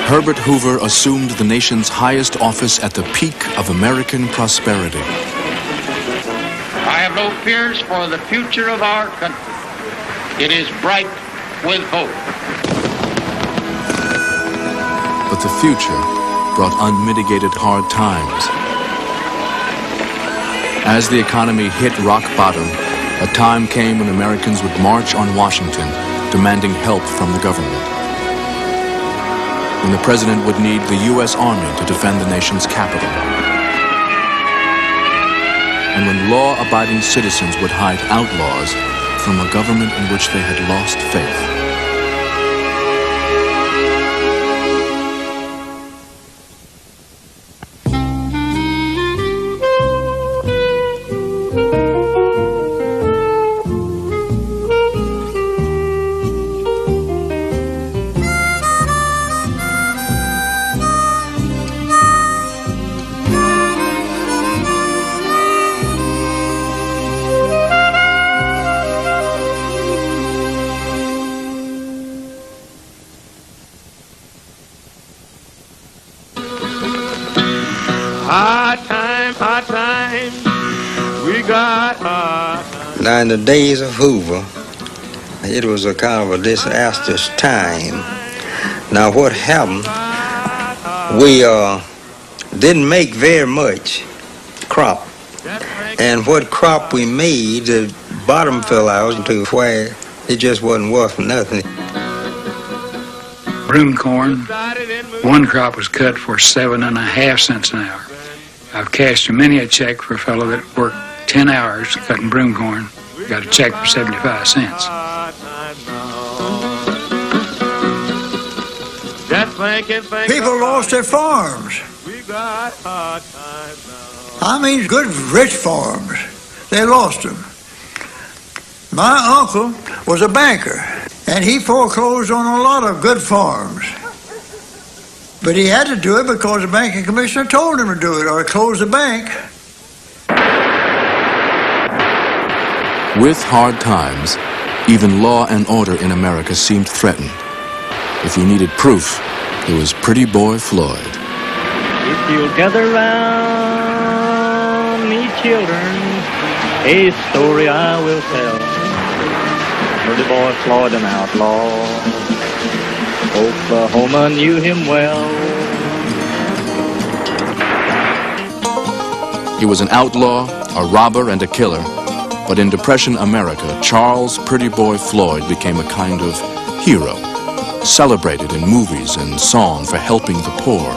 Herbert Hoover assumed the nation's highest office at the peak of American prosperity. I have no fears for the future of our country. It is bright with hope. But the future brought unmitigated hard times. As the economy hit rock bottom, a time came when Americans would march on Washington, demanding help from the government. When the president would need the U.S. Army to defend the nation's capital. And when law-abiding citizens would hide outlaws from a government in which they had lost faith. Hard time, we got hard time. Now in the days of Hoover, it was a kind of a disastrous time. Now what happened, we didn't make very much crop. And what crop we made, the bottom fell out to where it just wasn't worth nothing. Broom corn, one crop was cut for 7.5 cents an hour. I've cashed many a check for a fellow that worked 10 hours cutting broom corn, got a check for 75 cents. People lost their farms. I mean, good, rich farms. They lost them. My uncle was a banker, and he foreclosed on a lot of good farms. But he had to do it because the banking commissioner told him to do it, or close the bank. With hard times, even law and order in America seemed threatened. If you needed proof, it was Pretty Boy Floyd. If you'll gather round me, children, a story I will tell. Pretty Boy Floyd, an outlaw. Oklahoma knew him well. He was an outlaw, a robber, and a killer. But in Depression America, Charles Pretty Boy Floyd became a kind of hero, celebrated in movies and song for helping the poor.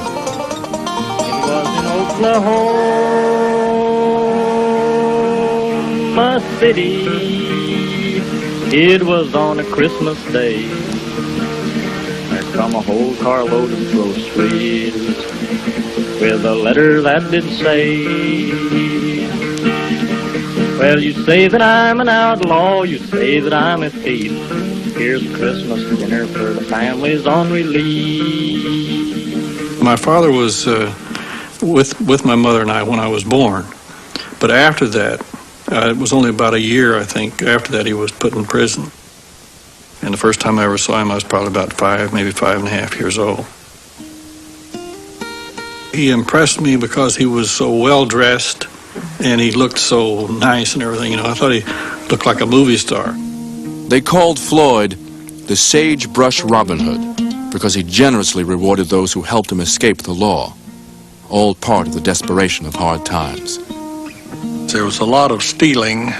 It was in Oklahoma City. It was on a Christmas day. Come a whole carload of groceries with a letter that did say, well, you say that I'm an outlaw, you say that I'm a thief. Here's a Christmas dinner for the families on relief. My father was with my mother and I when I was born, but after that, it was only about a year, I think, after that he was put in prison. And the first time I ever saw him, I was probably about 5, maybe 5.5 years old. He impressed me because he was so well-dressed and he looked so nice and everything. You know, I thought he looked like a movie star. They called Floyd the Sagebrush Robin Hood because he generously rewarded those who helped him escape the law, all part of the desperation of hard times. There was a lot of stealing,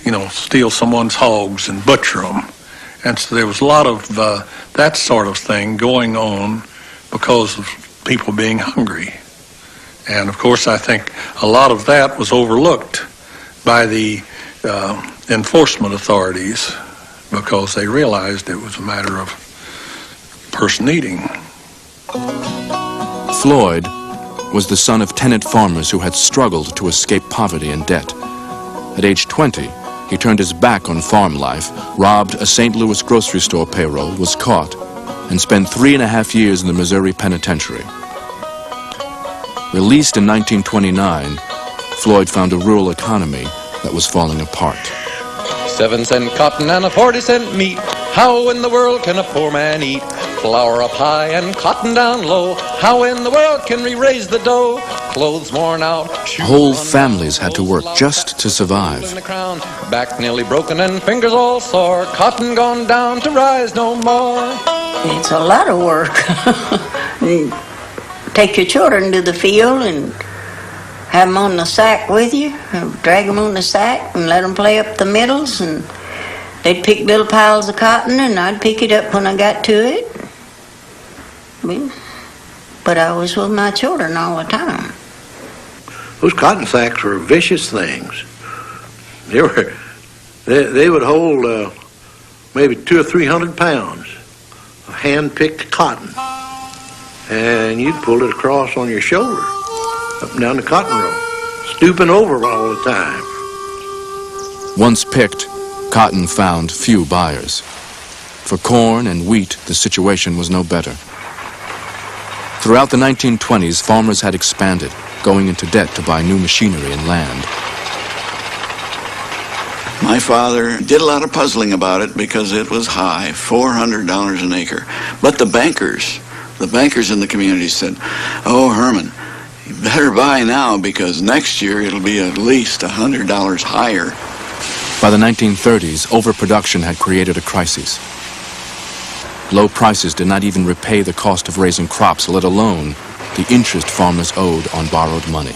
you know, steal someone's hogs and butcher them. And so there was a lot of that sort of thing going on because of people being hungry. And of course, I think a lot of that was overlooked by the enforcement authorities because they realized it was a matter of person eating. Floyd was the son of tenant farmers who had struggled to escape poverty and debt. At age 20, he turned his back on farm life, robbed a St. Louis grocery store payroll, was caught, and spent 3.5 years in the Missouri penitentiary. Released in 1929, Floyd found a rural economy that was falling apart. 7 cent cotton and a 40 cent meat. How in the world can a poor man eat? Flour up high and cotton down low. How in the world can we raise the dough? Clothes worn out. Whole families had to work just to survive. Back nearly broken and fingers all sore. Cotton gone down to rise no more. It's a lot of work. Take your children to the field and have them on the sack with you, drag them on the sack and let them play up the middles, and they'd pick little piles of cotton and I'd pick it up when I got to it. But I was with my children all the time. Those cotton sacks were vicious things. They would hold maybe 200 or 300 pounds of hand-picked cotton, and you'd pull it across on your shoulder, up and down the cotton row, stooping over all the time. Once picked, cotton found few buyers. For corn and wheat, the situation was no better. Throughout the 1920s, farmers had expanded, going into debt to buy new machinery and land. My father did a lot of puzzling about it because it was high, $400 an acre. But the bankers in the community said, "Oh, Herman, you better buy now because next year it'll be at least $100 higher." By the 1930s, overproduction had created a crisis. Low prices did not even repay the cost of raising crops, let alone the interest farmers owed on borrowed money.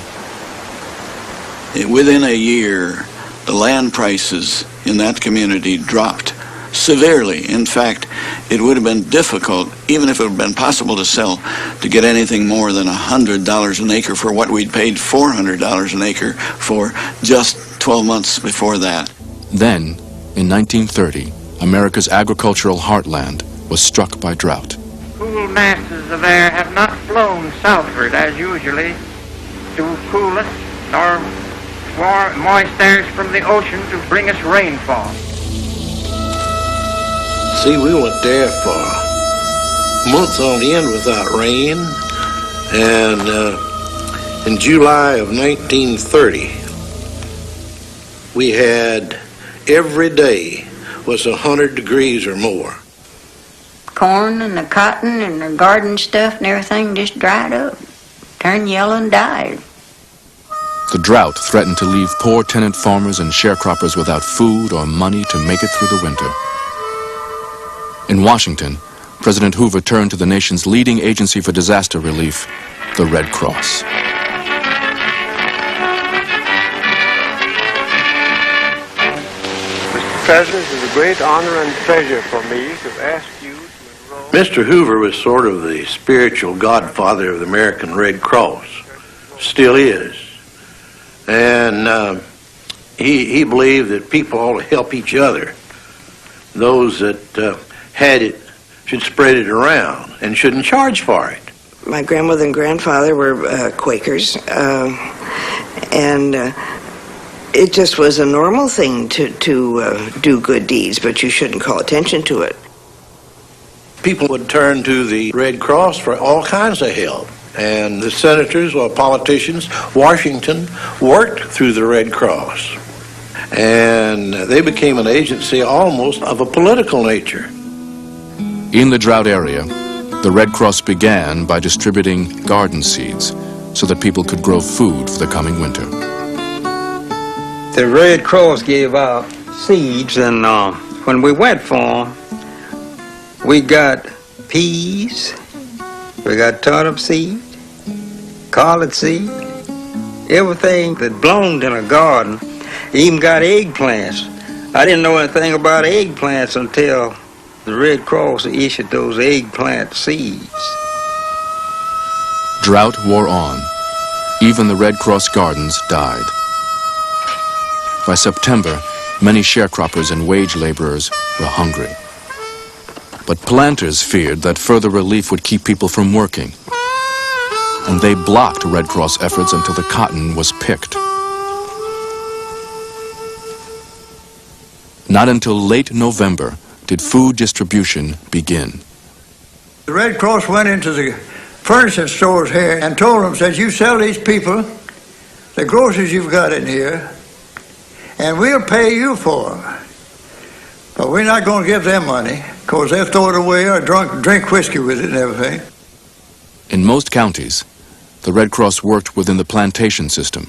Within a year, the land prices in that community dropped severely. In fact, it would have been difficult, even if it had been possible to sell, to get anything more than $100 an acre for what we'd paid $400 an acre for just 12 months before that. Then, in 1930, America's agricultural heartland was struck by drought. Cool masses of air have not flown southward as usually to cool us, nor moist airs from the ocean to bring us rainfall. See, we went there for months on end without rain, and in July of 1930, we had every day was 100 degrees or more. Corn and the cotton and the garden stuff and everything just dried up, turned yellow and died. The drought threatened to leave poor tenant farmers and sharecroppers without food or money to make it through the winter. In Washington, President Hoover turned to the nation's leading agency for disaster relief, the Red Cross. Mr. President, it is a great honor and pleasure for me to ask you to enroll... Mr. Hoover was sort of the spiritual godfather of the American Red Cross, still is. And he believed that people ought to help each other. Those that had it should spread it around and shouldn't charge for it. My grandmother and grandfather were Quakers, and it just was a normal thing to do good deeds, but you shouldn't call attention to it. People would turn to the Red Cross for all kinds of help. And the senators or politicians, Washington, worked through the Red Cross. And they became an agency almost of a political nature. In the drought area, the Red Cross began by distributing garden seeds so that people could grow food for the coming winter. The Red Cross gave out seeds, and when we went for them, we got peas, we got turnip seed, collard seed, everything that bloomed in a garden. Even got eggplants. I didn't know anything about eggplants until the Red Cross issued those eggplant seeds. Drought wore on. Even the Red Cross gardens died. By September, many sharecroppers and wage laborers were hungry. But planters feared that further relief would keep people from working, and they blocked Red Cross efforts until the cotton was picked. Not until late November did food distribution begin. The Red Cross went into the furniture stores here and told them, said, you sell these people the groceries you've got in here, and we'll pay you for them. But we're not going to give them money. because they'll throw it away or drink whiskey with it and everything. In most counties, the Red Cross worked within the plantation system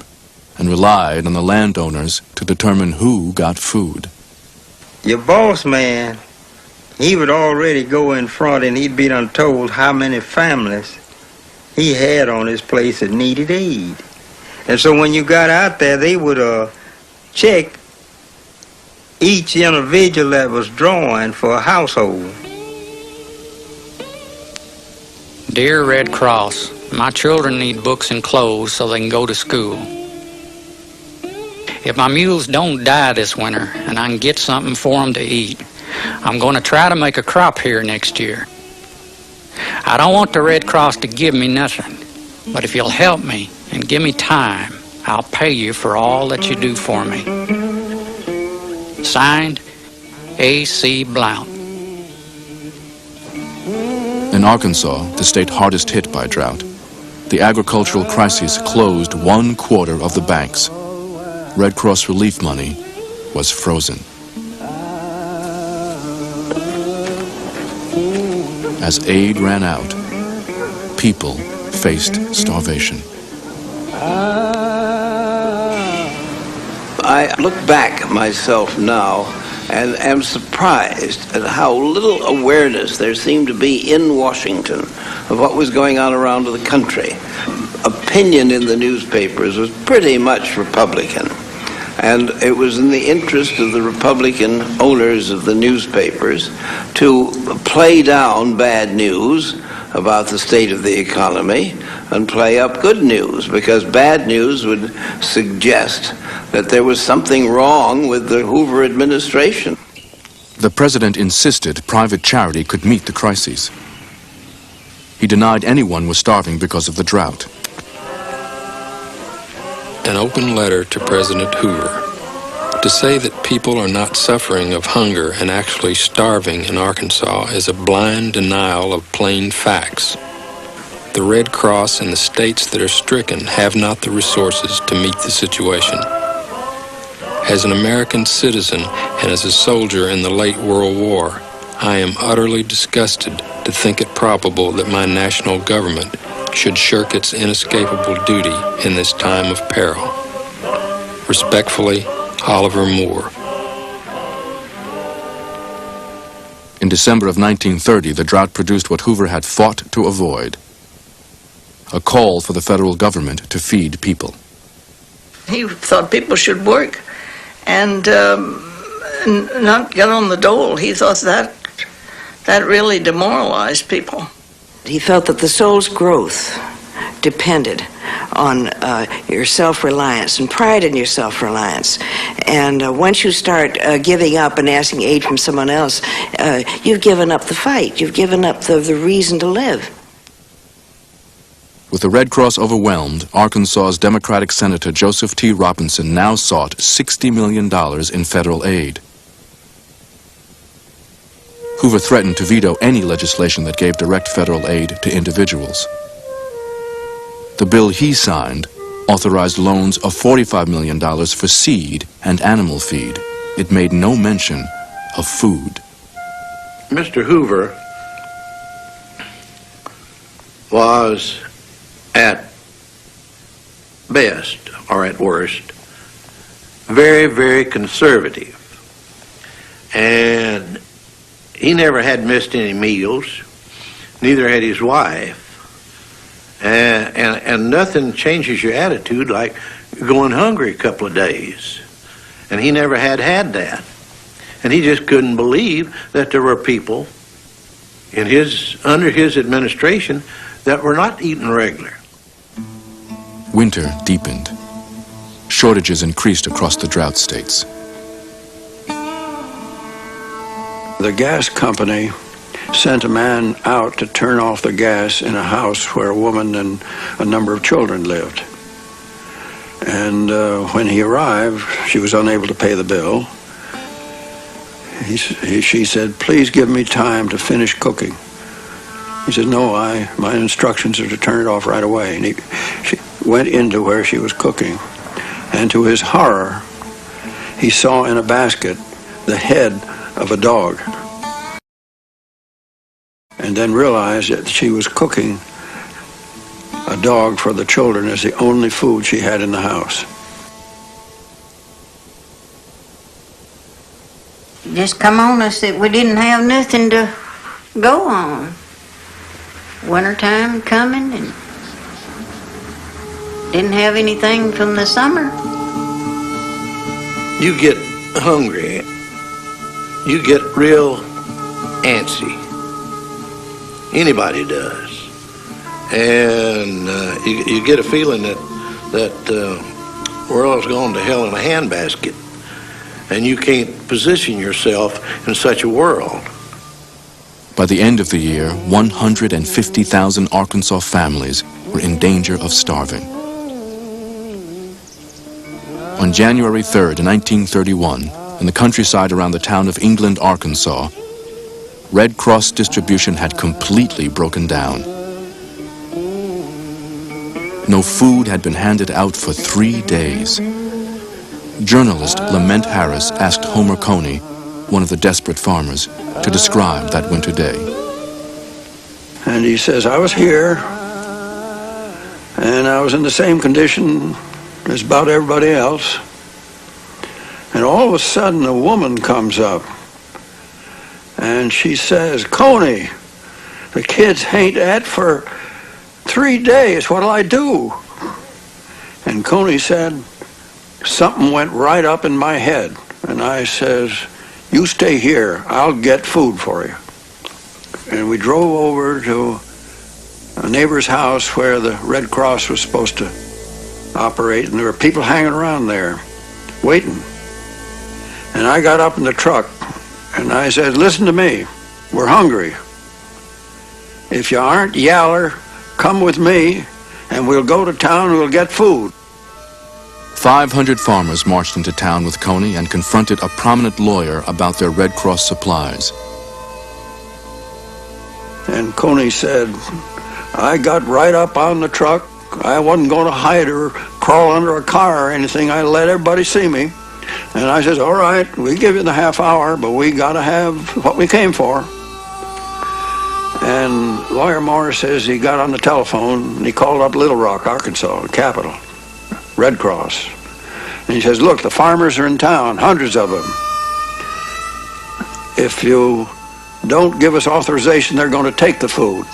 and relied on the landowners to determine who got food. Your boss man, he would already go in front and he'd be done told how many families he had on his place that needed aid. And so when you got out there, they would check each individual that was drawn for a household. Dear Red Cross, my children need books and clothes so they can go to school. If my mules don't die this winter and I can get something for them to eat, I'm going to try to make a crop here next year. I don't want the Red Cross to give me nothing, but if you'll help me and give me time, I'll pay you for all that you do for me. Signed, A.C. Blount. In Arkansas, the state hardest hit by drought, the agricultural crisis closed 1/4 of the banks. Red Cross relief money was frozen. As aid ran out, people faced starvation. I look back myself now and am surprised at how little awareness there seemed to be in Washington of what was going on around the country. Opinion in the newspapers was pretty much Republican. And it was in the interest of the Republican owners of the newspapers to play down bad news about the state of the economy and play up good news, because bad news would suggest that there was something wrong with the Hoover administration. The president insisted private charity could meet the crises. He denied anyone was starving because of the drought. An open letter to President Hoover. To say that people are not suffering of hunger and actually starving in Arkansas is a blind denial of plain facts. The Red Cross in the states that are stricken have not the resources to meet the situation. As an American citizen and as a soldier in the late World War, I am utterly disgusted to think it probable that my national government should shirk its inescapable duty in this time of peril. Respectfully, Oliver Moore. In December of 1930, the drought produced what Hoover had fought to avoid: a call for the federal government to feed people. He thought people should work and not get on the dole. He thought that really demoralized people. He felt that the soul's growth depended on your self-reliance and pride in your self-reliance. And once you start giving up and asking aid from someone else, you've given up the fight. You've given up the reason to live. With the Red Cross overwhelmed, Arkansas's Democratic Senator Joseph T. Robinson now sought $60 million in federal aid. Hoover threatened to veto any legislation that gave direct federal aid to individuals. The bill he signed authorized loans of $45 million for seed and animal feed. It made no mention of food. Mr. Hoover was at best, or at worst, very, very conservative. And he never had missed any meals, neither had his wife. And nothing changes your attitude like going hungry a couple of days. And he never had that. And he just couldn't believe that there were people under his administration that were not eating regular. Winter deepened. Shortages increased across the drought states. The gas company sent a man out to turn off the gas in a house where a woman and a number of children lived. And when he arrived, she was unable to pay the bill. She said, "Please give me time to finish cooking." He said, "No, my instructions are to turn it off right away." And she went into where she was cooking, and to his horror, he saw in a basket the head of a dog. and then realized that she was cooking a dog for the children as the only food she had in the house. Just come on us that we didn't have nothing to go on. Wintertime coming and didn't have anything from the summer. You get hungry, you get real antsy. Anybody does. And you get a feeling that the world's gone to hell in a handbasket, and you can't position yourself in such a world. By the end of the year, 150,000 Arkansas families were in danger of starving. On January 3rd, 1931, in the countryside around the town of England, Arkansas, Red Cross distribution had completely broken down. No food had been handed out for 3 days. Journalist Lament Harris asked Homer Coney, one of the desperate farmers, to describe that winter day. And he says, I was here, and I was in the same condition as about everybody else. And all of a sudden, a woman comes up, and she says, Coney, the kids ain't ate for 3 days. What'll I do? And Coney said, something went right up in my head. And I says, you stay here. I'll get food for you. And we drove over to a neighbor's house where the Red Cross was supposed to operate, and there were people hanging around there waiting. And I got up in the truck and I said, listen to me, we're hungry. If you aren't yaller, come with me and we'll go to town and we'll get food. 500 farmers marched into town with Coney and confronted a prominent lawyer about their Red Cross supplies. And Coney said, I got right up on the truck. I wasn't going to hide or crawl under a car or anything. I let everybody see me. And I says, all right, we give you the half hour, but we got to have what we came for. And Lawyer Morris says he got on the telephone and he called up Little Rock, Arkansas, the capital, Red Cross. And he says, look, the farmers are in town, hundreds of them. If you don't give us authorization, they're going to take the food.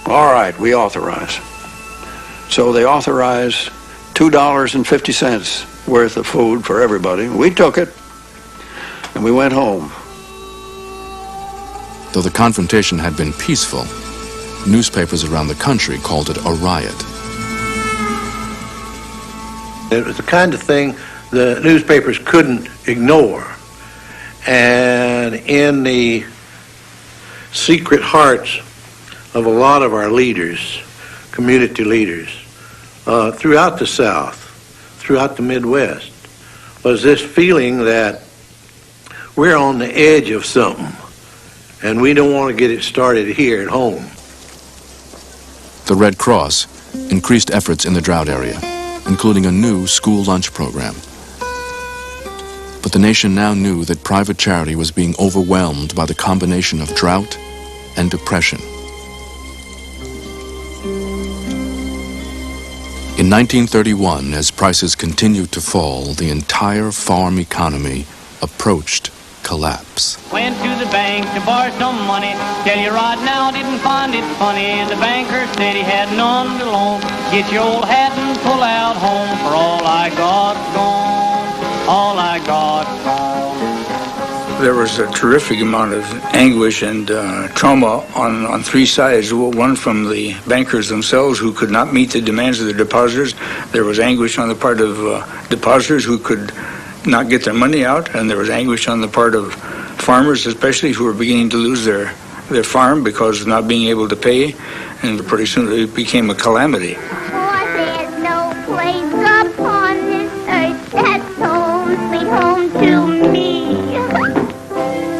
All right, we authorize. So they authorized $2.50 worth of food for everybody. We took it, and we went home. Though the confrontation had been peaceful, newspapers around the country called it a riot. It was the kind of thing the newspapers couldn't ignore. And in the secret hearts of a lot of our leaders, community leaders, throughout the South, throughout the Midwest, was this feeling that we're on the edge of something and we don't want to get it started here at home. The Red Cross increased efforts in the drought area, including a new school lunch program. But the nation now knew that private charity was being overwhelmed by the combination of drought and depression. In 1931, as prices continued to fall, the entire farm economy approached collapse. Went to the bank to borrow some money. Tell you right now, didn't find it funny. The banker said he had none to loan. Get your old hat and pull out home, for all I got gone, all I got gone. There was a terrific amount of anguish and trauma on three sides. One from the bankers themselves, who could not meet the demands of their depositors. There was anguish on the part of depositors who could not get their money out, and there was anguish on the part of farmers, especially, who were beginning to lose their farm because of not being able to pay, and pretty soon it became a calamity. For there's no place upon this earth that's home, sweet home to me.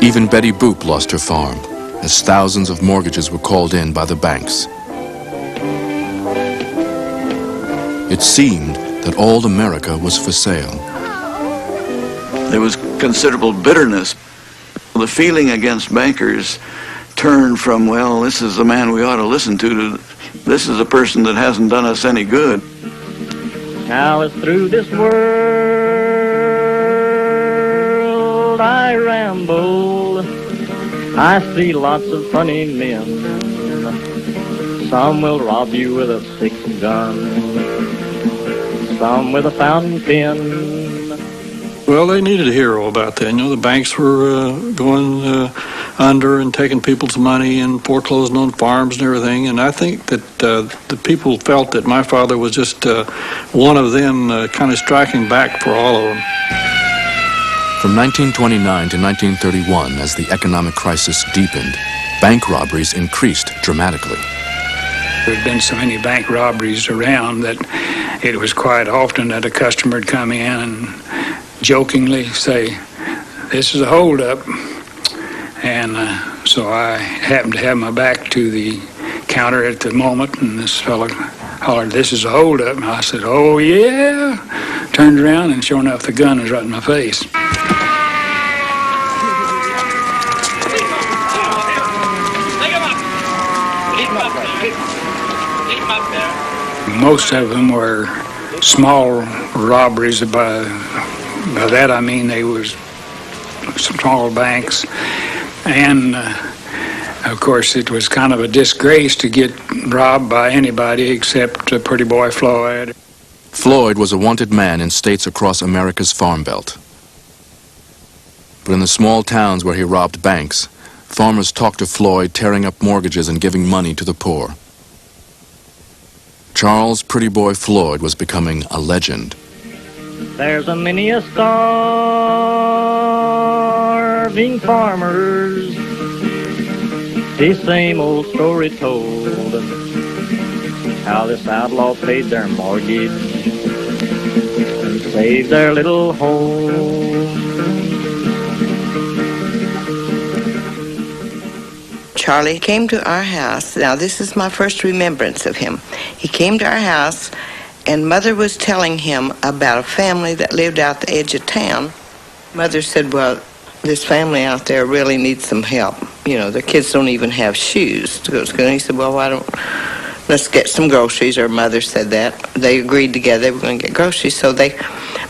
Even Betty Boop lost her farm, as thousands of mortgages were called in by the banks. It seemed that all America was for sale. There was considerable bitterness. The feeling against bankers turn from, well, this is the man we ought to listen to this is a person that hasn't done us any good. Now as through this world I ramble, I see lots of funny men. Some will rob you with a 6-gun, some with a fountain pen. Well, they needed a hero about that. You know, the banks were going under and taking people's money and foreclosing on farms and everything. And I think that the people felt that my father was just one of them, kind of striking back for all of them. From 1929 to 1931, as the economic crisis deepened, bank robberies increased dramatically. There had been so many bank robberies around that it was quite often that a customer would come in and jokingly say, "This is a holdup." And so I happened to have my back to the counter at the moment, and this fellow hollered, "This is a holdup." And I said, "Oh, yeah." Turned around, and sure enough, the gun was right in my face. Most of them were small robberies. By that I mean they was small banks. And, of course, it was kind of a disgrace to get robbed by anybody except Pretty Boy Floyd. Floyd was a wanted man in states across America's Farm Belt. But in the small towns where he robbed banks, farmers talked of Floyd tearing up mortgages and giving money to the poor. Charles Pretty Boy Floyd was becoming a legend. There's a many a starving farmers, the same old story told, how this outlaw paid their mortgage and saved their little home. Charlie came to our house. Now, this is my first remembrance of him. He came to our house, and Mother was telling him about a family that lived out the edge of town. Mother said, well, this family out there really needs some help. You know, their kids don't even have shoes to go to school. And he said, well, let's get some groceries, or Mother said that. They agreed together they were going to get groceries, so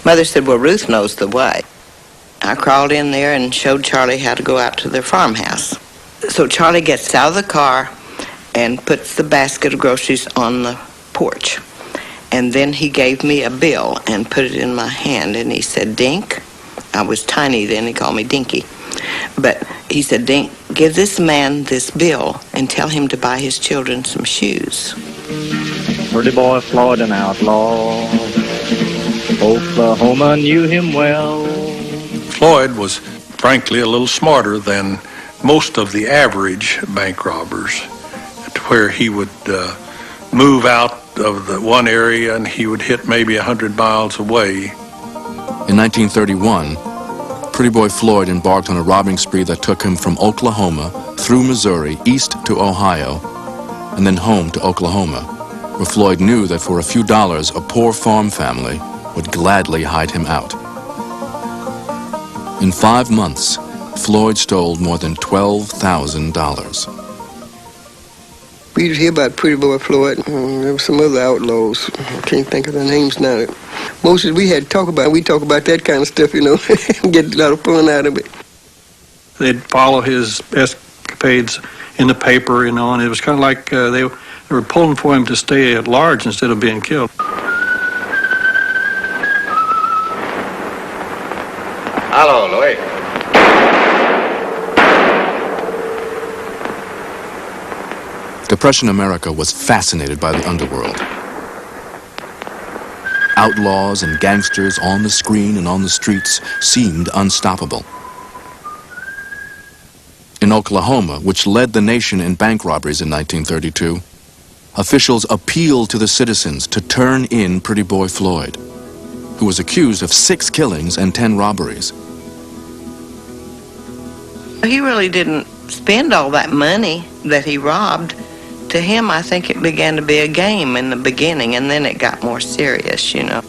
Mother said, well, Ruth knows the way. I crawled in there and showed Charlie how to go out to their farmhouse. So Charlie gets out of the car and puts the basket of groceries on the porch. And then he gave me a bill and put it in my hand, and he said, Dink. I was tiny then, he called me Dinky. But he said, Dink, give this man this bill and tell him to buy his children some shoes. Pretty Boy Floyd, an outlaw, Oklahoma knew him well. Floyd was, frankly, a little smarter than most of the average bank robbers, to where he would move out of the one area and he would hit maybe 100 miles away. In 1931, Pretty Boy Floyd embarked on a robbing spree that took him from Oklahoma, through Missouri, east to Ohio, and then home to Oklahoma, where Floyd knew that for a few dollars, a poor farm family would gladly hide him out. In 5 months, Floyd stole more than $12,000. We used to hear about Pretty Boy Floyd. There were some other outlaws. I can't think of their names now. Most of we had to talk about. We talk about that kind of stuff, you know, get a lot of fun out of it. They'd follow his escapades in the paper, you know, and it was kind of like they were pulling for him to stay at large instead of being killed. Hello, Louis. Depression America was fascinated by the underworld. Outlaws and gangsters on the screen and on the streets seemed unstoppable. In Oklahoma, which led the nation in bank robberies in 1932, officials appealed to the citizens to turn in Pretty Boy Floyd, who was accused of 6 killings and 10 robberies. He really didn't spend all that money that he robbed. To him, I think it began to be a game in the beginning, and then it got more serious, you know.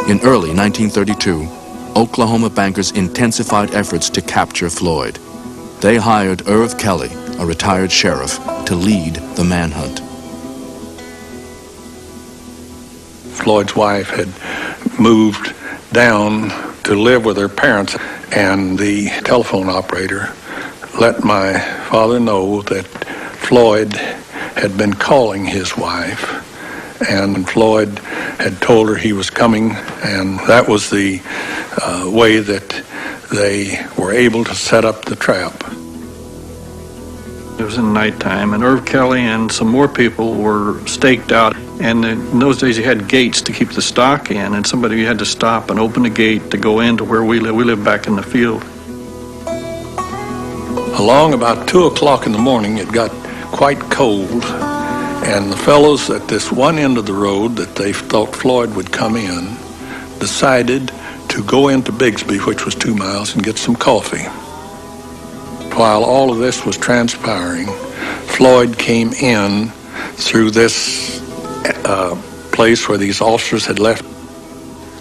In early 1932, Oklahoma bankers intensified efforts to capture Floyd. They hired Irv Kelly, a retired sheriff, to lead the manhunt. Floyd's wife had moved down to live with her parents, and the telephone operator let my father know that Floyd had been calling his wife, and Floyd had told her he was coming, and that was the way that they were able to set up the trap. It was in nighttime, and Irv Kelly and some more people were staked out. And in those days, you had gates to keep the stock in, and somebody had to stop and open the gate to go into where we live. We live back in the field. Along about 2 o'clock in the morning, it got quite cold, and the fellows at this one end of the road that they thought Floyd would come in decided to go into Bigsby, which was 2 miles, and get some coffee. While all of this was transpiring, Floyd came in through this place where these officers had left.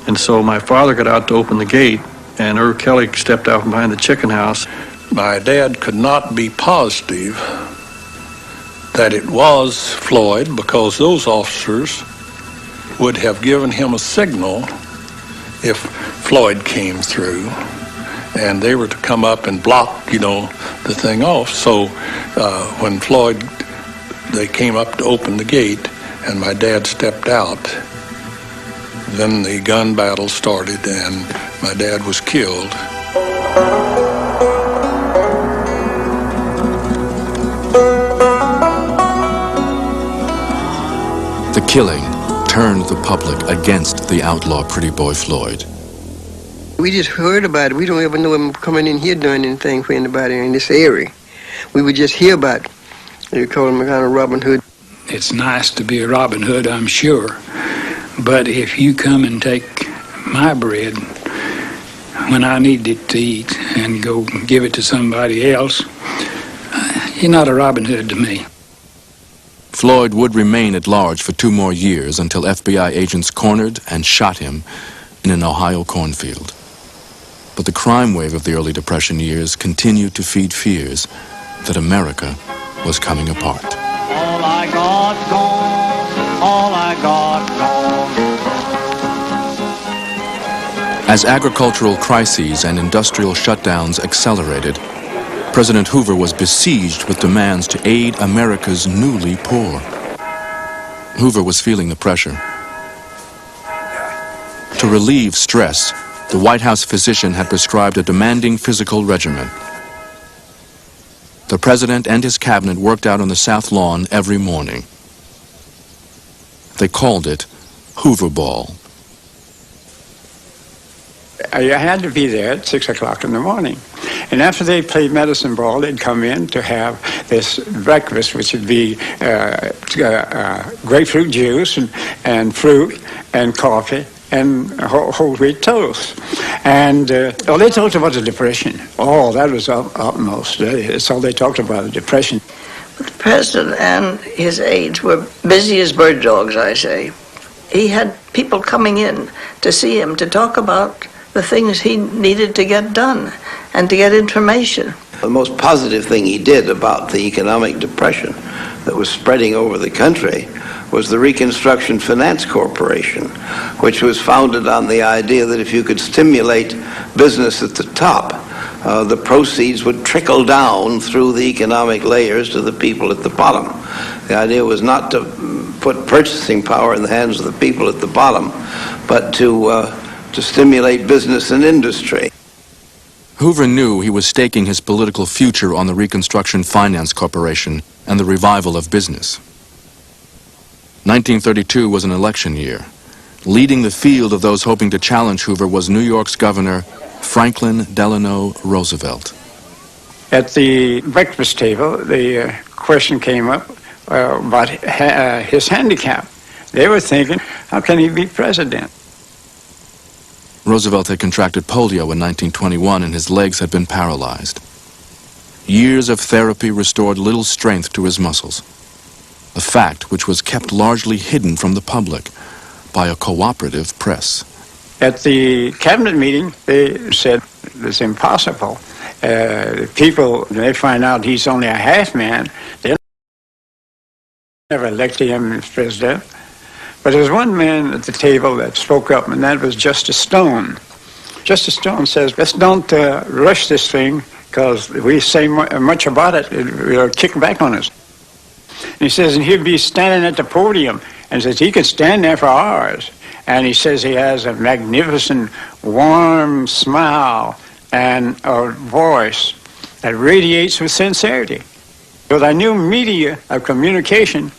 And so my father got out to open the gate, and Irv Kelly stepped out from behind the chicken house. My dad could not be positive that it was Floyd because those officers would have given him a signal if Floyd came through, and they were to come up and block, the thing off. So when they came up to open the gate and my dad stepped out, then the gun battle started and my dad was killed. The killing turned the public against the outlaw Pretty Boy Floyd. We just heard about it. We don't ever know him coming in here doing anything for anybody in this area. We would just hear about it. They call him a kind of Robin Hood. It's nice to be a Robin Hood, I'm sure. But if you come and take my bread when I need it to eat and go give it to somebody else, you're not a Robin Hood to me. Floyd would remain at large for 2 more years until FBI agents cornered and shot him in an Ohio cornfield. But the crime wave of the early Depression years continued to feed fears that America was coming apart. All I got gone, all I got gone. As agricultural crises and industrial shutdowns accelerated, President Hoover was besieged with demands to aid America's newly poor. Hoover was feeling the pressure. To relieve stress, the White House physician had prescribed a demanding physical regimen. The president and his cabinet worked out on the South Lawn every morning. They called it Hoover Ball. You had to be there at 6 o'clock in the morning. And after they played medicine ball, they'd come in to have this breakfast, which would be grapefruit juice and fruit and coffee and whole wheat toast. And they talked about the Depression. Oh, that was upmost. That's all they talked about, the Depression. But the president and his aides were busy as bird dogs, I say. He had people coming in to see him to talk about the things he needed to get done and to get information. The most positive thing he did about the economic depression that was spreading over the country was the Reconstruction Finance Corporation, which was founded on the idea that if you could stimulate business at the top, the proceeds would trickle down through the economic layers to the people at the bottom. The idea was not to put purchasing power in the hands of the people at the bottom, but to stimulate business and industry. Hoover knew he was staking his political future on the Reconstruction Finance Corporation and the revival of business. 1932 was an election year. Leading the field of those hoping to challenge Hoover was New York's Governor Franklin Delano Roosevelt. At the breakfast table, the question came up about his handicap. They were thinking, how can he be president? Roosevelt had contracted polio in 1921 and his legs had been paralyzed. Years of therapy restored little strength to his muscles, a fact which was kept largely hidden from the public by a cooperative press. At the cabinet meeting, they said it's impossible. People, when they find out he's only a half man, they'll never elect him as president. But there was one man at the table that spoke up, and that was Justice Stone. Justice Stone says, let's don't rush this thing, because if we say much about it, it'll kick back on us. And he says, and he'll be standing at the podium, and says he could stand there for hours. And he says he has a magnificent, warm smile and a voice that radiates with sincerity. With our new media of communication,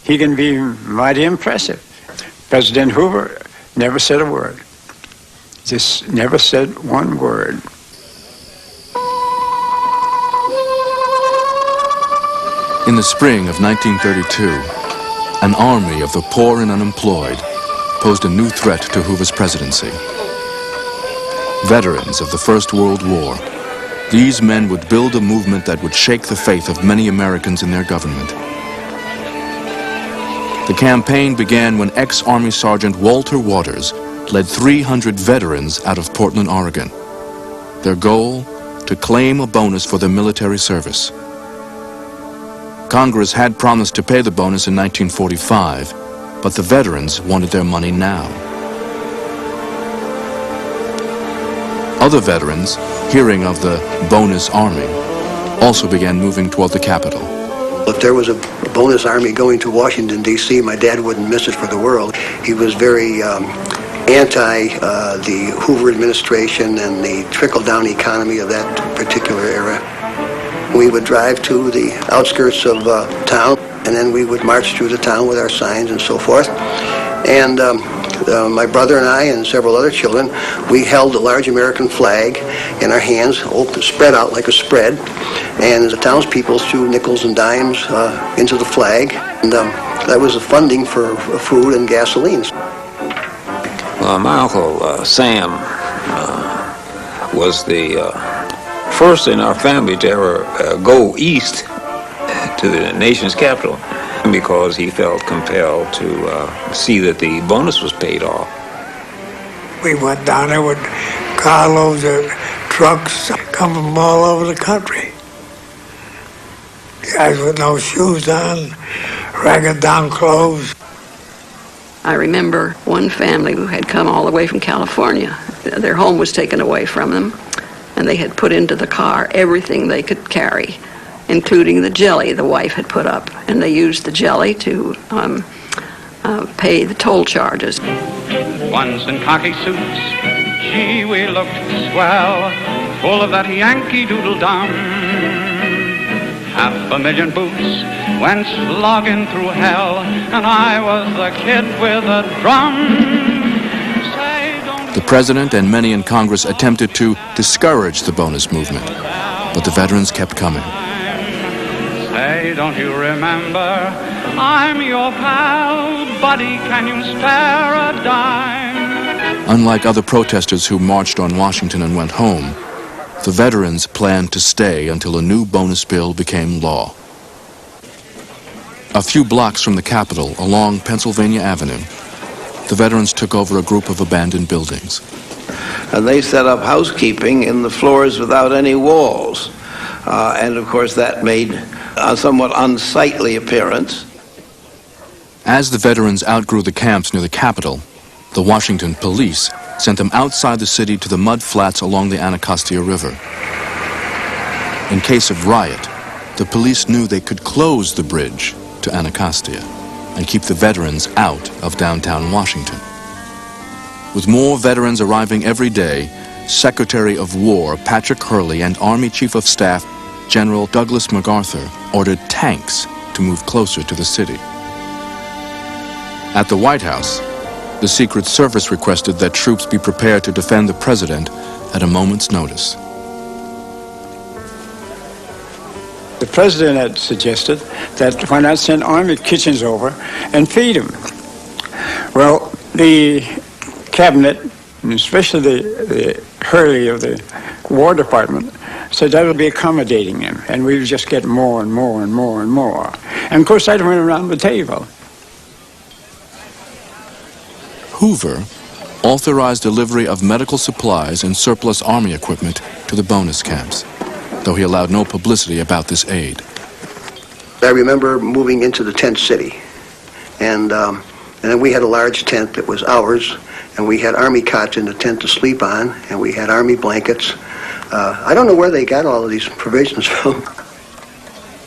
he can be mighty impressive. President Hoover never said a word. Just never said one word. In the spring of 1932, an army of the poor and unemployed posed a new threat to Hoover's presidency. Veterans of the First World War, these men would build a movement that would shake the faith of many Americans in their government. The campaign began when ex-Army Sergeant Walter Waters led 300 veterans out of Portland, Oregon. Their goal, to claim a bonus for their military service. Congress had promised to pay the bonus in 1945, but the veterans wanted their money now. Other veterans, hearing of the bonus army, also began moving toward the capital. If there was a bonus army going to Washington, D.C., my dad wouldn't miss it for the world. He was very anti the Hoover administration and the trickle-down economy of that particular era. We would drive to the outskirts of town, and then we would march through the town with our signs and so forth. And my brother and I and several other children, we held a large American flag in our hands, open, spread out like a spread, and the townspeople threw nickels and dimes into the flag, and that was the funding for food and gasoline. Well, my uncle Sam was the first in our family to ever go east to the nation's capital, because he felt compelled to see that the bonus was paid off. We went down there with carloads of trucks come from all over the country. Guys with no shoes on, ragged down clothes. I remember one family who had come all the way from California. Their home was taken away from them, and they had put into the car everything they could carry, including the jelly the wife had put up, and they used the jelly to pay the toll charges. Once in khaki suits, gee, we looked swell, full of that Yankee Doodle Dum. 500,000 boots went slogging through hell, and I was the kid with a drum. The president and many in Congress attempted to discourage the bonus movement, but the veterans kept coming. Say, don't you remember, I'm your pal, buddy, can you spare a dime? Unlike other protesters who marched on Washington and went home, the veterans planned to stay until a new bonus bill became law. A few blocks from the Capitol, along Pennsylvania Avenue, the veterans took over a group of abandoned buildings. And they set up housekeeping in the floors without any walls. And of course that made a somewhat unsightly appearance. As the veterans outgrew the camps near the Capitol, the Washington police sent them outside the city to the mud flats along the Anacostia River. In case of riot, the police knew they could close the bridge to Anacostia and keep the veterans out of downtown Washington. With more veterans arriving every day, Secretary of War Patrick Hurley and Army Chief of Staff General Douglas MacArthur ordered tanks to move closer to the city. At the White House, the Secret Service requested that troops be prepared to defend the president at a moment's notice. The president had suggested that why not send army kitchens over and feed them. Well, the cabinet, and especially the Hurley of the War Department, said that would be accommodating him, and we would just get more and more and more and more. And of course, that went around the table. Hoover authorized delivery of medical supplies and surplus Army equipment to the bonus camps, though he allowed no publicity about this aid. I remember moving into the tent city, and then we had a large tent that was ours, and we had Army cots in the tent to sleep on, and we had Army blankets. I don't know where they got all of these provisions from.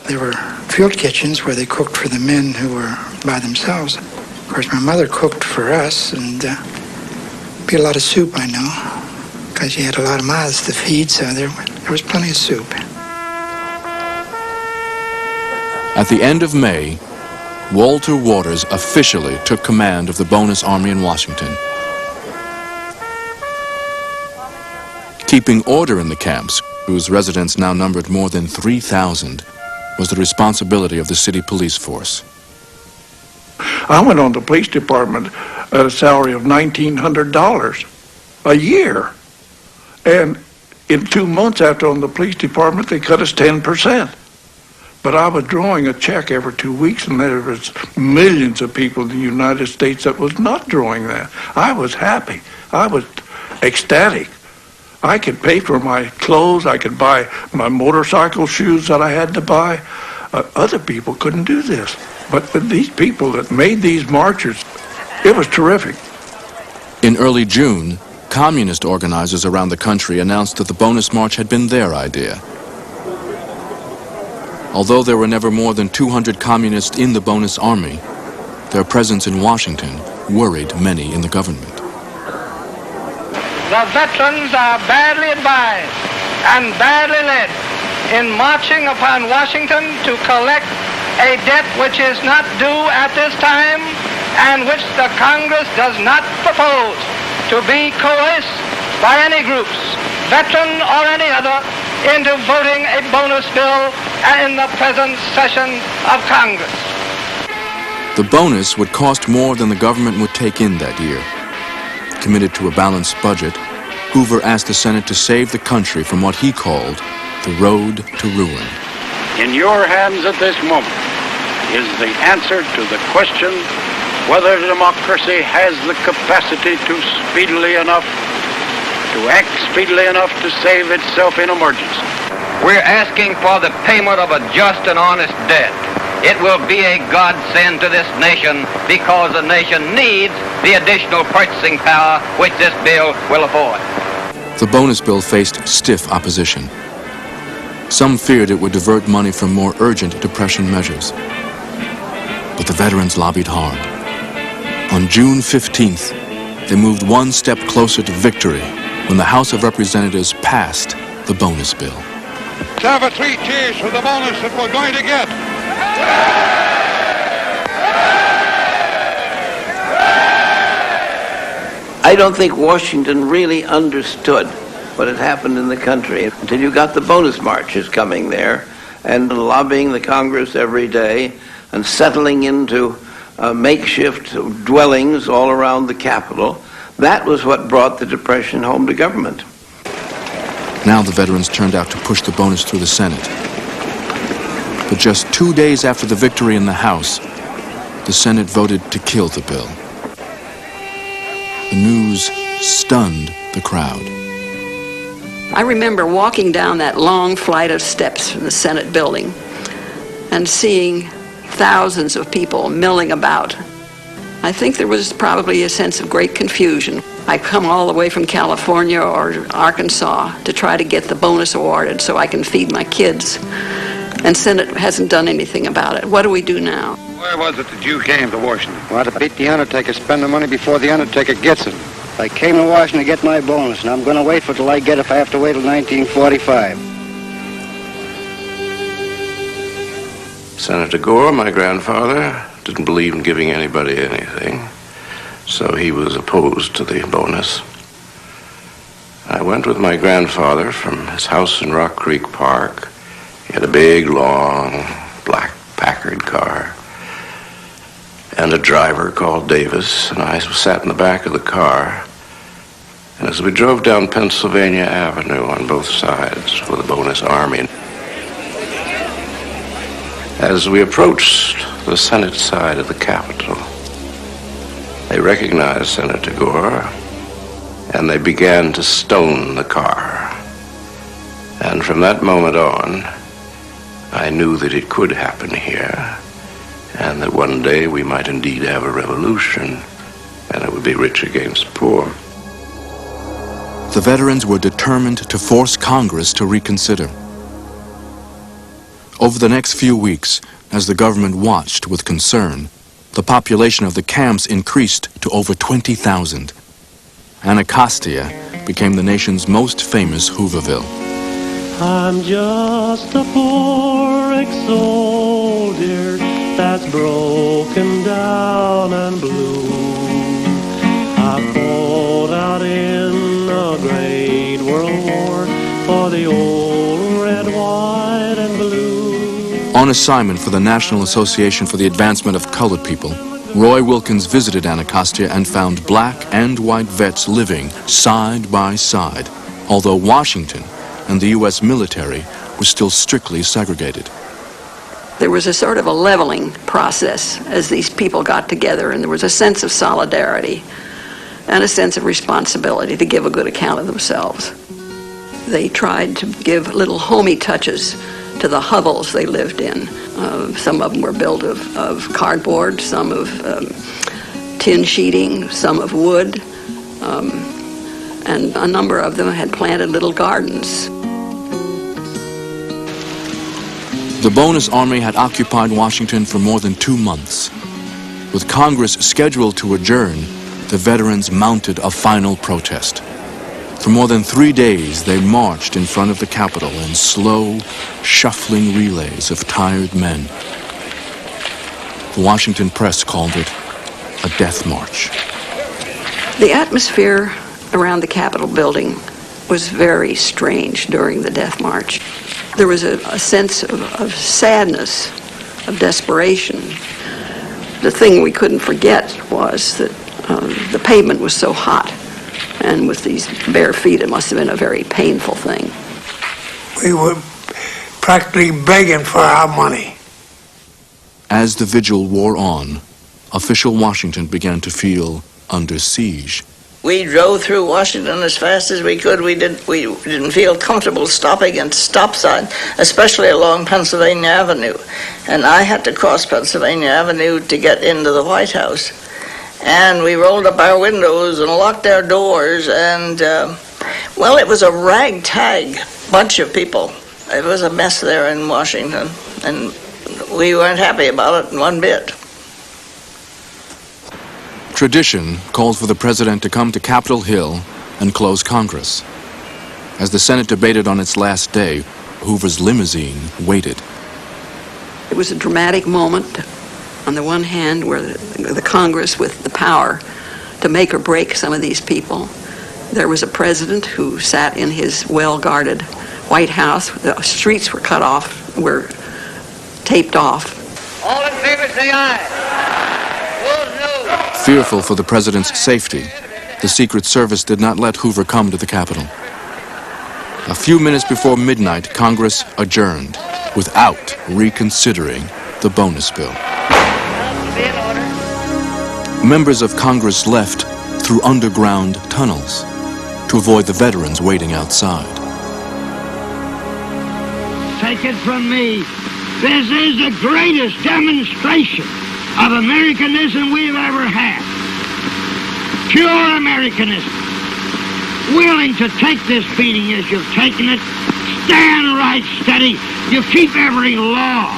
There were field kitchens where they cooked for the men who were by themselves. Of course, my mother cooked for us, and be a lot of soup, I know, because she had a lot of mouths to feed, so there was plenty of soup. At the end of May, Walter Waters officially took command of the Bonus Army in Washington. Keeping order in the camps, whose residents now numbered more than 3,000, was the responsibility of the city police force. I went on the police department at a salary of $1,900 a year. And in 2 months after on the police department, they cut us 10%. But I was drawing a check every 2 weeks, and there was millions of people in the United States that was not drawing that. I was happy. I was ecstatic. I could pay for my clothes. I could buy my motorcycle shoes that I had to buy. Other people couldn't do this. But these people that made these marches, it was terrific. In early June, communist organizers around the country announced that the bonus march had been their idea. Although there were never more than 200 communists in the bonus army, their presence in Washington worried many in the government. The veterans are badly advised and badly led in marching upon Washington to collect a debt which is not due at this time and which the Congress does not propose to be coerced by any groups, veteran or any other, into voting a bonus bill in the present session of Congress. The bonus would cost more than the government would take in that year. Committed to a balanced budget, Hoover asked the Senate to save the country from what he called the road to ruin. In your hands at this moment is the answer to the question whether democracy has the capacity to act speedily enough to save itself in emergency. We're asking for the payment of a just and honest debt. It will be a godsend to this nation because the nation needs the additional purchasing power which this bill will afford. The bonus bill faced stiff opposition. Some feared it would divert money from more urgent depression measures. But the veterans lobbied hard. On June 15th, they moved one step closer to victory when the House of Representatives passed the bonus bill. Let's have a 3 cheers for the bonus that we're going to get. I don't think Washington really understood what had happened in the country until you got the bonus marches coming there and lobbying the Congress every day and settling into makeshift dwellings all around the Capitol. That was what brought the Depression home to government. Now the veterans turned out to push the bonus through the Senate. But just 2 days after the victory in the House, the Senate voted to kill the bill. The news stunned the crowd. I remember walking down that long flight of steps from the Senate building and seeing thousands of people milling about. I think there was probably a sense of great confusion. I'd come all the way from California or Arkansas to try to get the bonus awarded so I can feed my kids. And Senate hasn't done anything about it. What do we do now? Why was it that you came to Washington? Well, to beat the undertaker, spend the money before the undertaker gets it. I came to Washington to get my bonus, and I'm going to wait for it till I get it if I have to wait till 1945. Senator Gore, my grandfather, didn't believe in giving anybody anything, so he was opposed to the bonus. I went with my grandfather from his house in Rock Creek Park. He had a big, long, black Packard car and a driver called Davis, and I sat in the back of the car. And as we drove down Pennsylvania Avenue on both sides with the bonus army, as we approached the Senate side of the Capitol, they recognized Senator Gore, and they began to stone the car. And from that moment on, I knew that it could happen here, and that one day we might indeed have a revolution, and it would be rich against poor. The veterans were determined to force Congress to reconsider. Over the next few weeks, as the government watched with concern, the population of the camps increased to over 20,000. Anacostia became the nation's most famous Hooverville. I'm just a poor ex-soldier that's broken down and blue. I fought out in the Great World War for the old red, white, and blue. On assignment for the National Association for the Advancement of Colored People, Roy Wilkins visited Anacostia and found black and white vets living side by side, although Washington and the U.S. military were still strictly segregated. There was a sort of a leveling process as these people got together, and there was a sense of solidarity and a sense of responsibility to give a good account of themselves. They tried to give little homey touches to the hovels they lived in. Some of them were built of cardboard, some of tin sheeting, some of wood, and a number of them had planted little gardens. The Bonus Army had occupied Washington for more than 2 months. With Congress scheduled to adjourn, the veterans mounted a final protest. For more than 3 days, they marched in front of the Capitol in slow, shuffling relays of tired men. The Washington press called it a death march. The atmosphere around the Capitol building was very strange during the death march. There was a sense of sadness, of desperation. The thing we couldn't forget was that the pavement was so hot, and with these bare feet, it must have been a very painful thing. We were practically begging for our money. As the vigil wore on, official Washington began to feel under siege. We drove through Washington as fast as we could. We didn't feel comfortable stopping at stop signs, especially along Pennsylvania Avenue. And I had to cross Pennsylvania Avenue to get into the White House. And we rolled up our windows and locked our doors, and, well, it was a ragtag bunch of people. It was a mess there in Washington, and we weren't happy about it one bit. Tradition called for the president to come to Capitol Hill and close Congress. As the Senate debated on its last day, Hoover's limousine waited. It was a dramatic moment, on the one hand, where the Congress with the power to make or break some of these people. There was a president who sat in his well-guarded White House. The streets were cut off, were taped off. All in favor, say aye. Fearful for the president's safety, the Secret Service did not let Hoover come to the Capitol. A few minutes before midnight, Congress adjourned without reconsidering the bonus bill. Members of Congress left through underground tunnels to avoid the veterans waiting outside. Take it from me, this is the greatest demonstration of Americanism we've ever had. Pure Americanism. Willing to take this beating as you've taken it. Stand right steady. You keep every law.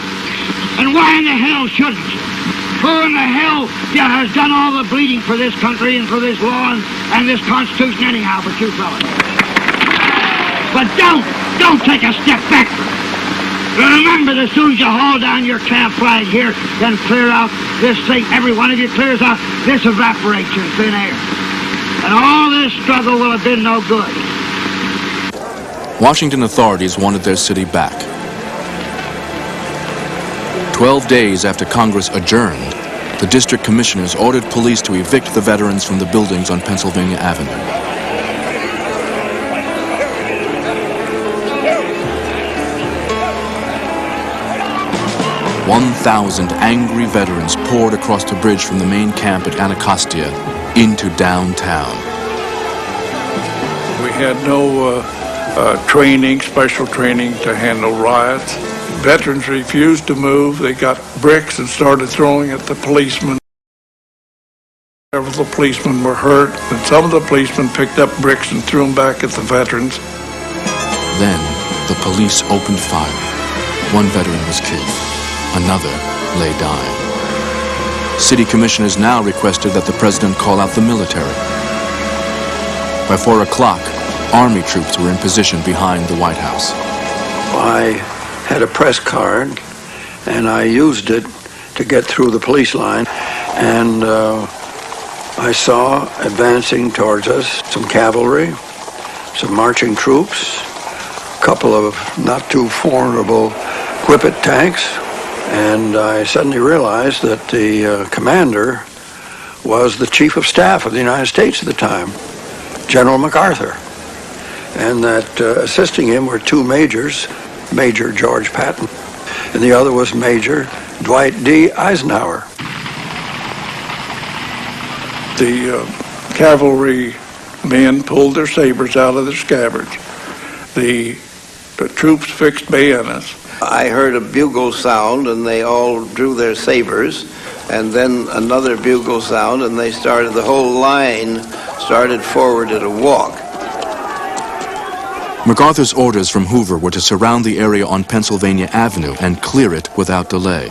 And why in the hell shouldn't you? Who in the hell has done all the bleeding for this country and for this law and this Constitution anyhow but you fellas? But don't take a step backward. Remember, as soon as you haul down your camp flag here, then clear out this thing, every one of you clears out, this evaporates in thin air. And all this struggle will have been no good. Washington authorities wanted their city back. 12 days after Congress adjourned, the district commissioners ordered police to evict the veterans from the buildings on Pennsylvania Avenue. 1,000 angry veterans poured across the bridge from the main camp at Anacostia into downtown. We had no training, special training to handle riots. Veterans refused to move. They got bricks and started throwing at the policemen. Several policemen were hurt, and some of the policemen picked up bricks and threw them back at the veterans. Then the police opened fire. One veteran was killed. Another lay dying. City commissioners now requested that the president call out the military. By 4 o'clock, Army troops were in position behind the White House. I had a press card, and I used it to get through the police line, and I saw advancing towards us some cavalry, some marching troops, a couple of not too formidable whippet tanks, and I suddenly realized that the commander was the Chief of Staff of the United States at the time, General MacArthur, and that assisting him were two majors, Major George Patton, and the other was Major Dwight D. Eisenhower. The cavalry men pulled their sabers out of their scabbards. The troops fixed bayonets. I heard a bugle sound, and they all drew their sabers, and then another bugle sound, and they started, the whole line started forward at a walk. MacArthur's orders from Hoover were to surround the area on Pennsylvania Avenue and clear it without delay.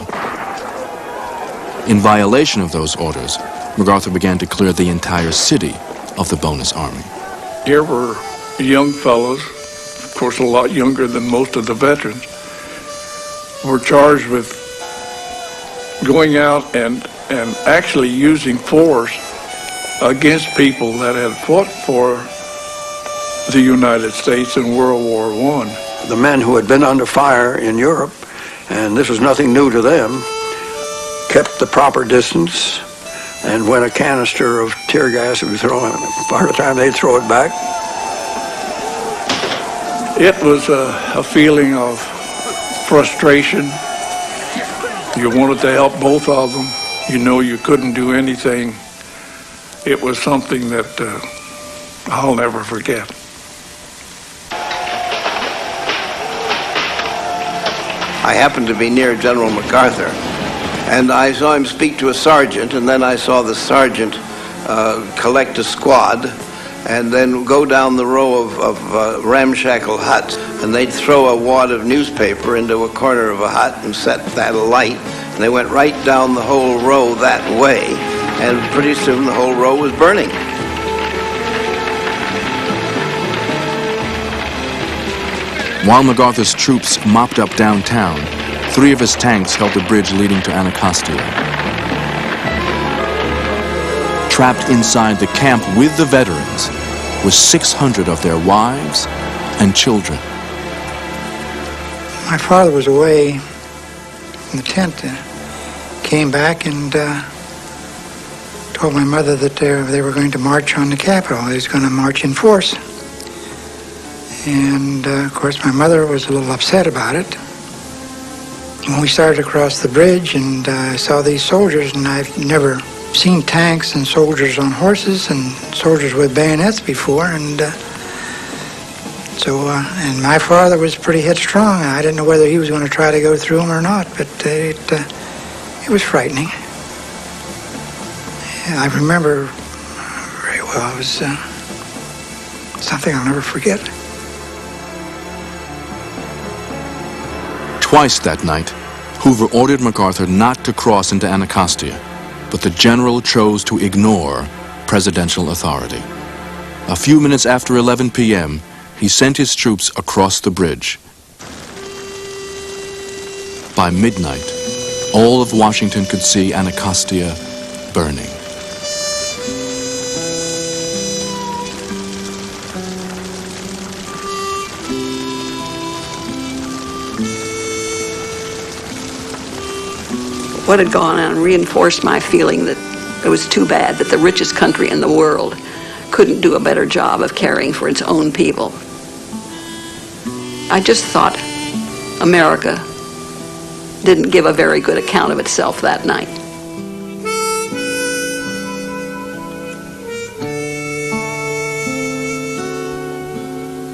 In violation of those orders, MacArthur began to clear the entire city of the bonus army. Here were young fellows, of course a lot younger than most of the veterans, were charged with going out and actually using force against people that had fought for the United States in World War I. The men who had been under fire in Europe, and this was nothing new to them, kept the proper distance, and when a canister of tear gas would be thrown, part of the time they'd throw it back. It was a feeling of frustration. You wanted to help both of them. You know you couldn't do anything. It was something that I'll never forget. I happened to be near General MacArthur, and I saw him speak to a sergeant, and then I saw the sergeant collect a squad and then go down the row of ramshackle huts, and they'd throw a wad of newspaper into a corner of a hut and set that alight, and they went right down the whole row that way, and pretty soon the whole row was burning. While MacArthur's troops mopped up downtown, 3 of his tanks held the bridge leading to Anacostia. Trapped inside the camp with the veterans were 600 of their wives and children. My father was away in the tent, came back and told my mother that they were going to march on the Capitol. They was going to march in force. And, of course, my mother was a little upset about it. When we started across the bridge and I saw these soldiers, and I've never seen tanks and soldiers on horses and soldiers with bayonets before, and and my father was pretty headstrong. I didn't know whether he was going to try to go through them or not, but it was frightening. I remember very well. It was something I'll never forget. Twice that night, Hoover ordered MacArthur not to cross into Anacostia, but the general chose to ignore presidential authority. A few minutes after 11 p.m., he sent his troops across the bridge. By midnight, all of Washington could see Anacostia burning. What had gone on reinforced my feeling that it was too bad that the richest country in the world couldn't do a better job of caring for its own people. I just thought America didn't give a very good account of itself that night.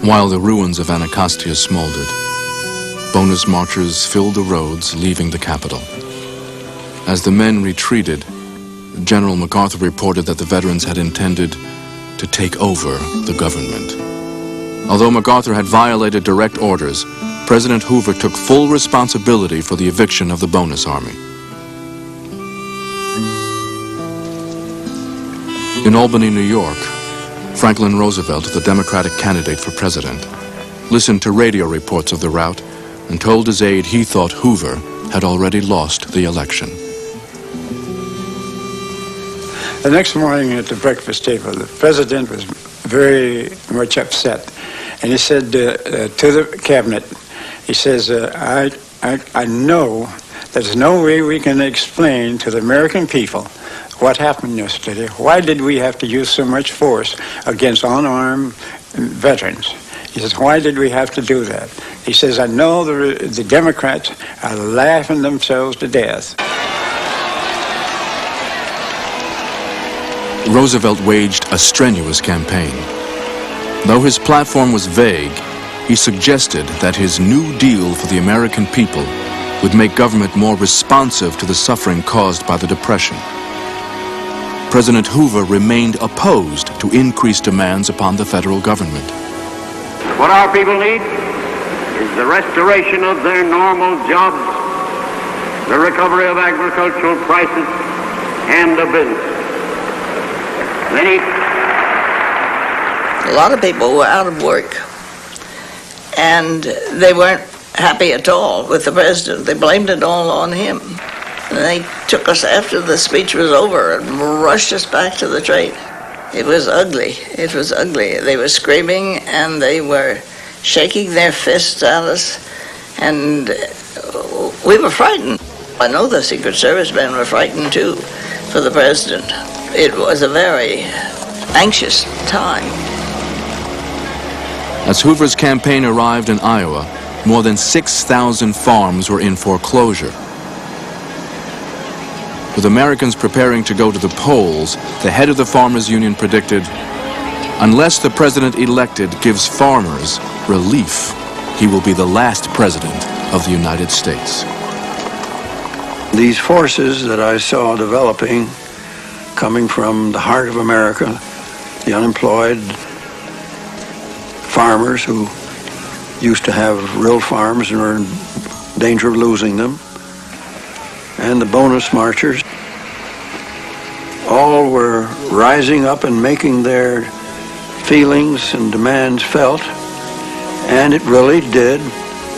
While the ruins of Anacostia smoldered, bonus marchers filled the roads leaving the capital. As the men retreated, General MacArthur reported that the veterans had intended to take over the government. Although MacArthur had violated direct orders, President Hoover took full responsibility for the eviction of the bonus army. In Albany, New York, Franklin Roosevelt, the Democratic candidate for president, listened to radio reports of the rout and told his aide he thought Hoover had already lost the election. The next morning at the breakfast table, the president was very much upset. And he said to the cabinet, he says, I know there's no way we can explain to the American people what happened yesterday. Why did we have to use so much force against unarmed veterans? He says, why did we have to do that? He says, I know the Democrats are laughing themselves to death. Roosevelt waged a strenuous campaign. Though his platform was vague, he suggested that his New Deal for the American people would make government more responsive to the suffering caused by the Depression. President Hoover remained opposed to increased demands upon the federal government. What our people need is the restoration of their normal jobs, the recovery of agricultural prices, and of business. They need... A lot of people were out of work, and they weren't happy at all with the president. They blamed it all on him. And they took us after the speech was over and rushed us back to the train. It was ugly. It was ugly. They were screaming and they were shaking their fists at us, and we were frightened. I know the Secret Service men were frightened too for the president. It was a very anxious time. As Hoover's campaign arrived in Iowa, more than 6,000 farms were in foreclosure. With Americans preparing to go to the polls, the head of the Farmers Union predicted, unless the president-elected gives farmers relief, he will be the last president of the United States. These forces that I saw developing, coming from the heart of America, the unemployed farmers who used to have real farms and were in danger of losing them, and the bonus marchers, all were rising up and making their feelings and demands felt, and it really did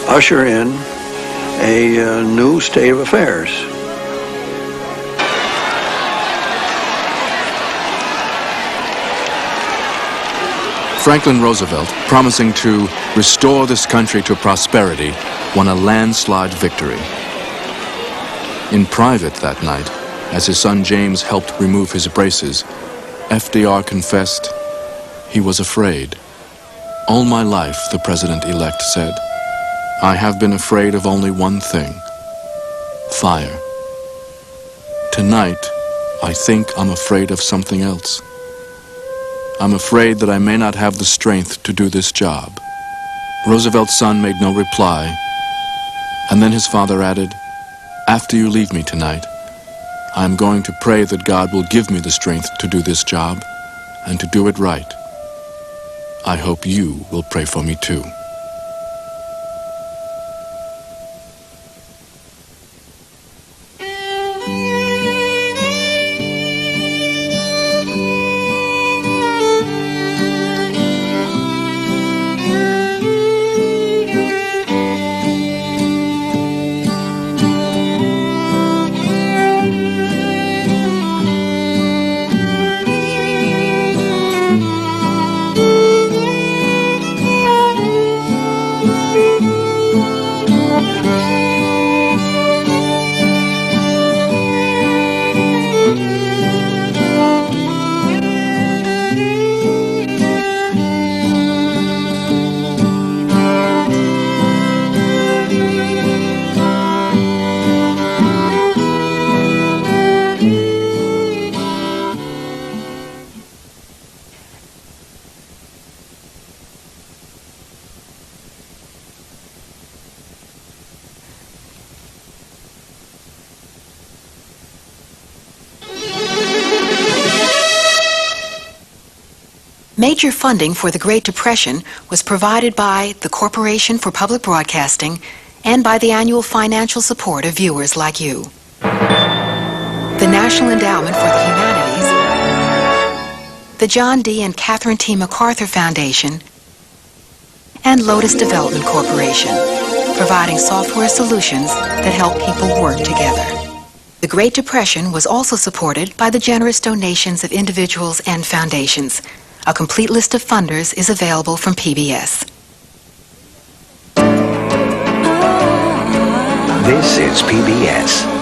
usher in a new state of affairs. Franklin Roosevelt, promising to restore this country to prosperity, won a landslide victory. In private that night, as his son James helped remove his braces, FDR confessed he was afraid. All my life, the president-elect said, I have been afraid of only one thing, fire. Tonight, I think I'm afraid of something else. I'm afraid that I may not have the strength to do this job. Roosevelt's son made no reply, and then his father added, after you leave me tonight, I'm going to pray that God will give me the strength to do this job and to do it right. I hope you will pray for me too. Major funding for the Great Depression was provided by the Corporation for Public Broadcasting and by the annual financial support of viewers like you. The National Endowment for the Humanities, the John D. and Catherine T. MacArthur Foundation, and Lotus Development Corporation, providing software solutions that help people work together. The Great Depression was also supported by the generous donations of individuals and foundations. A complete list of funders is available from PBS. This is PBS.